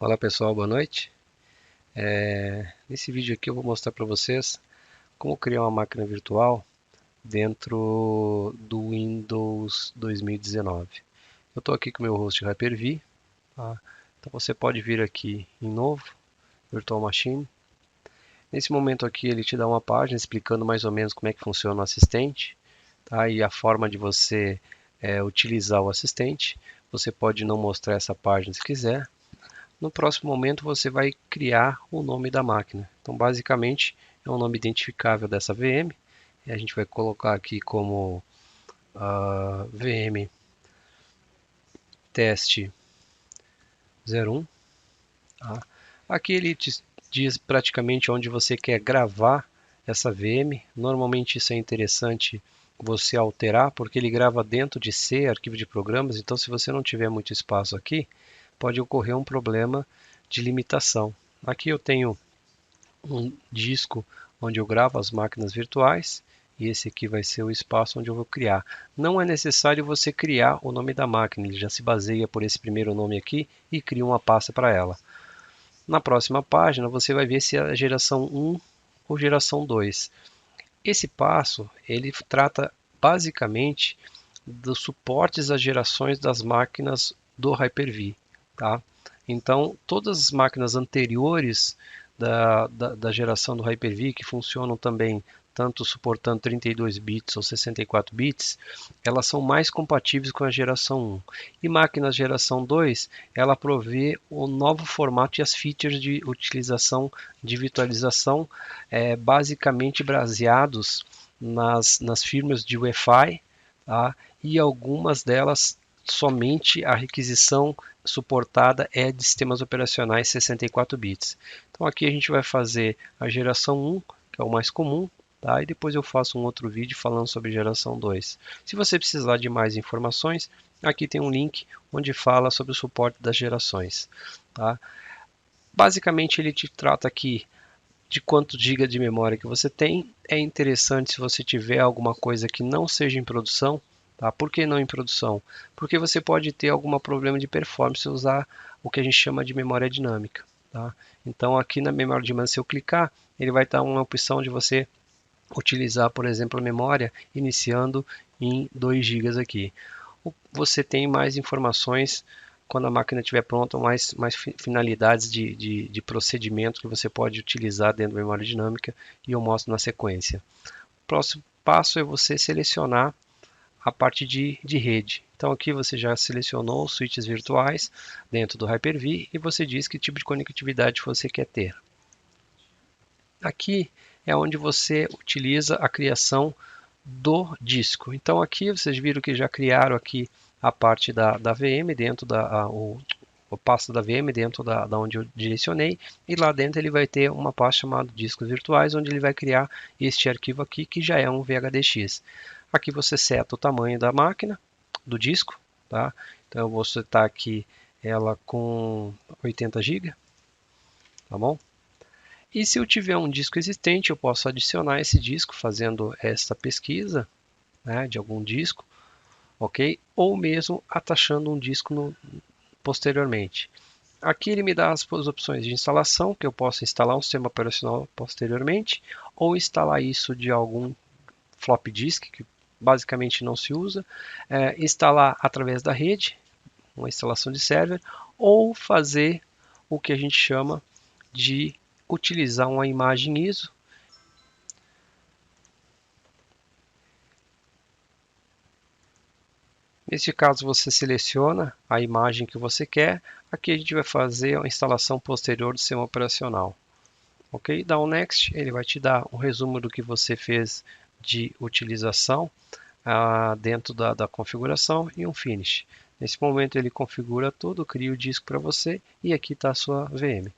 Olá pessoal, boa noite. Nesse vídeo aqui eu vou mostrar para vocês como criar uma máquina virtual dentro do Windows 2019. Eu estou aqui com o meu host Hyper-V, tá? Então você pode vir aqui em novo, Virtual Machine. Nesse momento aqui ele te dá uma página explicando mais ou menos como é que funciona o assistente, tá? E a forma de você utilizar o assistente. Você pode não mostrar essa página se quiser. No próximo momento você vai criar o nome da máquina. Então basicamente é um nome identificável dessa VM. E a gente vai colocar aqui como VM teste 01. Tá? Aqui ele te diz praticamente onde você quer gravar essa VM. Normalmente isso é interessante você alterar, porque ele grava dentro de C, arquivo de programas. Então se você não tiver muito espaço aqui, pode ocorrer um problema de limitação. Aqui eu tenho um disco onde eu gravo as máquinas virtuais e esse aqui vai ser o espaço onde eu vou criar. Não é necessário você criar o nome da máquina, ele já se baseia por esse primeiro nome aqui e cria uma pasta para ela. Na próxima página você vai ver se é a geração 1 ou geração 2. Esse passo ele trata basicamente dos suportes às gerações das máquinas do Hyper-V, tá? Então, todas as máquinas anteriores da geração do Hyper-V, que funcionam também tanto suportando 32 bits ou 64 bits, elas são mais compatíveis com a geração 1. E máquinas geração 2, ela provê o novo formato e as features de utilização de virtualização, basicamente baseados nas firmware de Wi-Fi, tá? E algumas delas somente a requisição suportada é de sistemas operacionais 64 bits. Então aqui a gente vai fazer a geração 1, que é o mais comum, tá? E depois eu faço um outro vídeo falando sobre geração 2. Se você precisar de mais informações, aqui tem um link onde fala sobre o suporte das gerações, tá? Basicamente ele te trata aqui de quantos GB de memória que você tem. É interessante se você tiver alguma coisa que não seja em produção, tá? Por que não em produção? Porque você pode ter algum problema de performance se usar o que a gente chama de memória dinâmica, tá? Então aqui na memória dinâmica, se eu clicar, ele vai dar uma opção de você utilizar, por exemplo, a memória iniciando em 2 GB aqui. Você tem mais informações quando a máquina estiver pronta, mais finalidades de procedimento que você pode utilizar dentro da memória dinâmica e eu mostro na sequência. O próximo passo é você selecionar a parte de rede. Então aqui você já selecionou os switches virtuais dentro do Hyper-V e você diz que tipo de conectividade você quer ter. Aqui é onde você utiliza a criação do disco. Então aqui vocês viram que já criaram aqui a parte da VM dentro o passo da VM dentro da onde eu direcionei e lá dentro ele vai ter uma pasta chamada discos virtuais onde ele vai criar este arquivo aqui que já é um VHDX. Aqui você seta o tamanho da máquina, do disco, tá? Então eu vou setar aqui ela com 80 GB, tá bom? E se eu tiver um disco existente, eu posso adicionar esse disco fazendo esta pesquisa, né, de algum disco, ok? Ou mesmo atachando um disco posteriormente. Aqui ele me dá as opções de instalação, que eu posso instalar um sistema operacional posteriormente, ou instalar isso de algum flop disk, que basicamente não se usa, instalar através da rede, uma instalação de server, ou fazer o que a gente chama de utilizar uma imagem ISO. Neste caso, você seleciona a imagem que você quer. Aqui a gente vai fazer a instalação posterior do sistema operacional. Ok? Dá um Next, ele vai te dar um resumo do que você fez de utilização dentro da configuração e um Finish. Nesse momento ele configura tudo, cria o disco para você e aqui está a sua VM.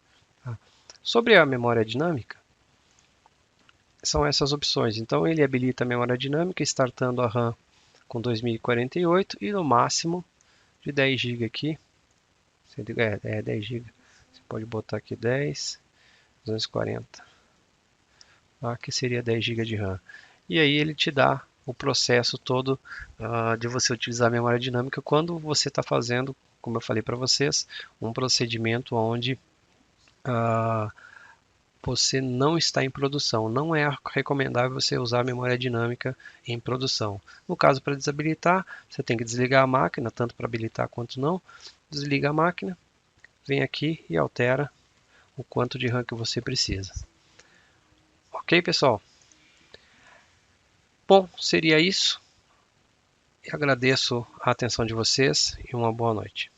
Tá? Sobre a memória dinâmica, são essas opções. Então ele habilita a memória dinâmica, startando a RAM com 2048 e no máximo de 10 GB aqui. 10 GB. Você pode botar aqui 10, 240. Aqui seria 10 GB de RAM. E aí ele te dá o processo todo de você utilizar a memória dinâmica quando você está fazendo como eu falei para vocês, um procedimento onde você não está em produção. Não é recomendável você usar a memória dinâmica em produção. No caso, para desabilitar, você tem que desligar a máquina, tanto para habilitar quanto não. Desliga a máquina, vem aqui e altera o quanto de RAM que você precisa. Ok, pessoal? Bom, seria isso. Eu agradeço a atenção de vocês e uma boa noite.